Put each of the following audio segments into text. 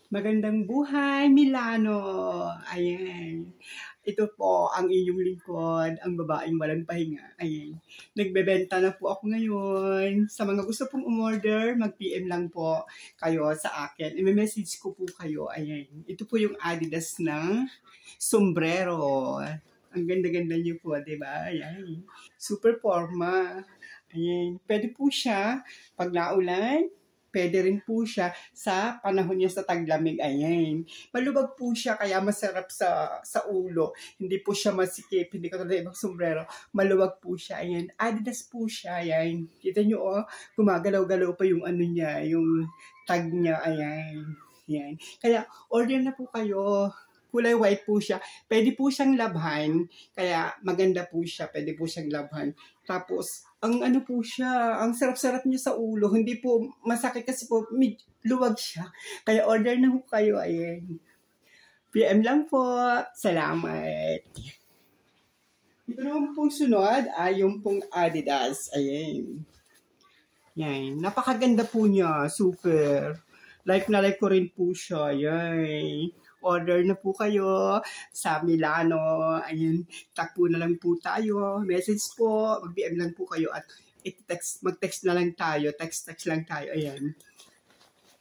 Magandang buhay, Milano! Ayan. Ito po ang inyong lingkod, ang babaeng walang pahinga. Ayan. Nagbebenta na po ako ngayon. Sa mga gusto pong umorder, mag-PM lang po kayo sa akin. I-message ko po kayo. Ayan. Ito po yung Adidas na sombrero. Ang ganda-ganda niyo po, diba? Ayan. Super forma. Ayan. Pwede po siya pag naulan. Pwede rin po siya sa panahon niya sa taglamig. Ayan. Malubag po siya kaya masarap sa ulo. Hindi po siya masikip. Hindi katulad ng ibang sombrero. Maluwag po siya. Ayan. Adidas po siya. Ayan. Kita nyo gumagalaw-galaw pa yung ano niya. Yung tag niya. Ayan. Ayan. Kaya order na po kayo. Kulay white po siya. Pwede po siyang labhan. Kaya maganda po siya. Pwede po siyang labhan. Tapos, ang ano po siya, ang sarap-sarap niya sa ulo. Hindi po masakit kasi po luwag siya. Kaya order na po kayo. Ayan. PM lang po. Salamat. Ito naman pong sunod ay yung pong Adidas. Ayan. Yan. Napakaganda po niya. Super. Like na like ko rin po siya. Yan. Order na po kayo sa Milano. Ayun, tag po na lang po tayo. Message po, mag-DM lang po kayo at mag-text na lang tayo. Text lang tayo. Ayan.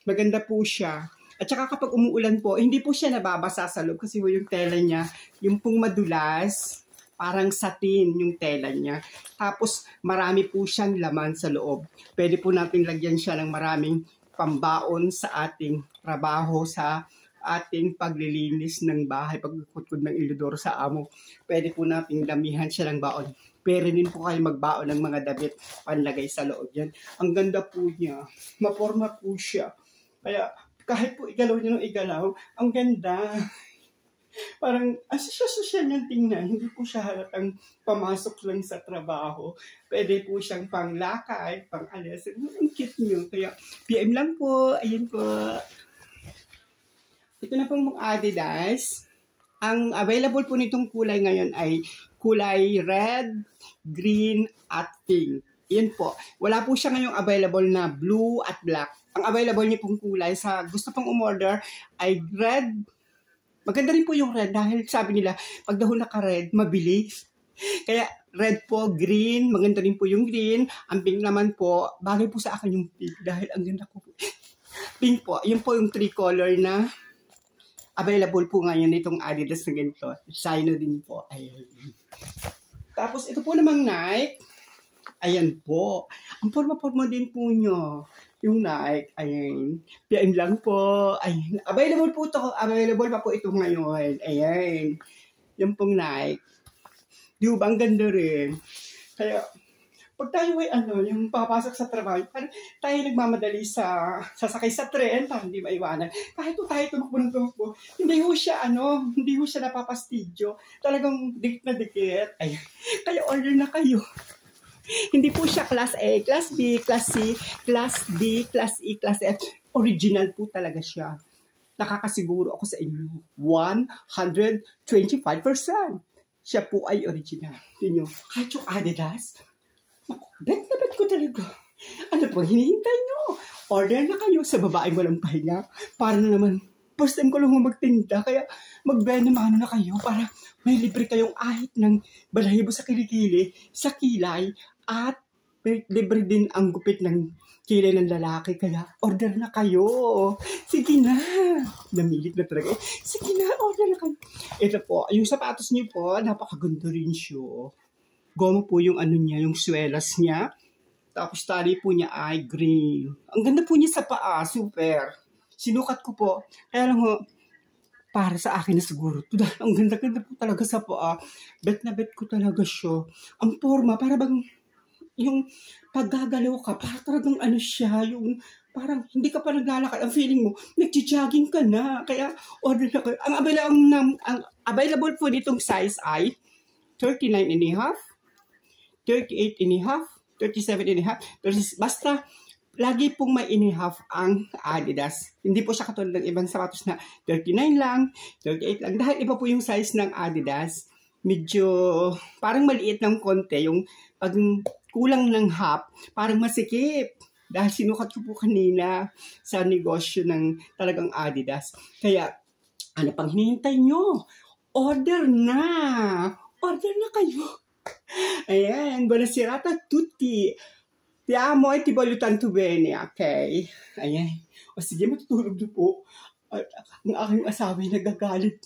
Maganda po siya. At saka kapag umuulan po, hindi po siya nababasa sa loob kasi yung tela niya, yung pong madulas, parang satin yung tela niya. Tapos marami po siyang laman sa loob. Pwede po natin lagyan siya ng maraming pambaon sa ating trabaho, sa ating paglilinis ng bahay, pagkutkod ng ilodor sa amo. Pwede po nating damihan siya ng baon. Pwede din po kayo magbaon ng mga damit panlagay sa loob yan. Ang ganda po niya. Maporma po siya. Kaya kahit po igalaw niyo ng igalaw, ang ganda. Parang asosya niyang tingnan. Hindi po siya halatang pamasok lang sa trabaho. Pwede po siyang panglakay, pang-alas. Ang cute niyo. Kaya PM lang po. Ayun po. Ito na pong Adidas. Ang available po nitong kulay ngayon ay kulay red, green, at pink. Yan po. Wala po siya ngayong available na blue at black. Ang available niyo pong kulay sa gusto pong umorder ay red. Maganda rin po yung red dahil sabi nila, pag daw naka-red, mabilis. Kaya red po, green, maganda rin po yung green. Ang pink naman po, bagay po sa akin yung pink dahil ang ganda ko po. Pink po, yun po yung 3 color na available po ngayon itong Adidas na ganito. Shino din po. Ayan. Tapos ito po namang Nike. Ayan po. Ang forma-forma din po nyo. Yung Nike. Ayan. PM lang po. Ayan. Available po ito. Available pa po ito ngayon. Ayan. Yung pong Nike. Di ba? Ang ganda rin. Kaya, pag tayo ay yung papasok sa trabaho, tayo nagmamadali sasakay sa tren, para hindi maiwanan. Kahit po tayo tumakbo, hindi ho siya, hindi ho siya napapastidyo. Talagang dikit na dikit. Ay, kaya order na kayo. Hindi po siya class A, class B, class C, class D, class E, class F. Original po talaga siya. Nakakasiguro ako sa inyo. 125%. Siya po ay original. Tingnan nyo, kahit yung Adidas, bet ko talaga. Ano pang hinihintay nyo? Order na kayo sa babaeng walang pahinga. Para na naman, first time ko lang magtinda. Kaya magbenamano na kayo para may libre kayong ahit ng balahibo sa kilikili, sa kilay, at may libre din ang gupit ng kilay ng lalaki. Kaya order na kayo. Sige na. Namilit na talaga. Sige na, order na kayo. Ito po, yung sapatos niyo po, napakaganda rin siya. Goma po yung niya, yung swelas niya. Tapos tali po niya ay green. Ang ganda po niya sa paa, super. Sinukat ko po. Kaya lang para sa akin na siguro. Ang ganda-ganda po talaga sa paa. Bet na bet ko talaga siya. Ang forma, para bang yung paggagalaw ka, para talagang siya, yung parang hindi ka pa naglalakad. Ang feeling mo, nagji-jogging ka na. Kaya order na kayo. Ang available po nitong size ay 39.5, 38.5, 37.5. Basta, lagi pong may in-half ang Adidas. Hindi po siya katulad ng ibang sapatos na 39 lang, 38 lang. Dahil iba po yung size ng Adidas. Medyo, parang maliit ng konti. Yung pag kulang ng half, parang masikip. Dahil sinukat ko po kanina sa negosyo ng talagang Adidas. Kaya, ano pang hinihintay nyo? Order na! Order na kayo! Ayan, buonasera a tutti. Ti amo e ti voglio tanto bene, okay? Ayan. O sige, matutulog na po. Ang aking asawa ay nagagalit.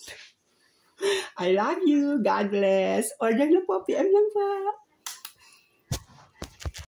I love you. God bless. Order na po. PM lang pa.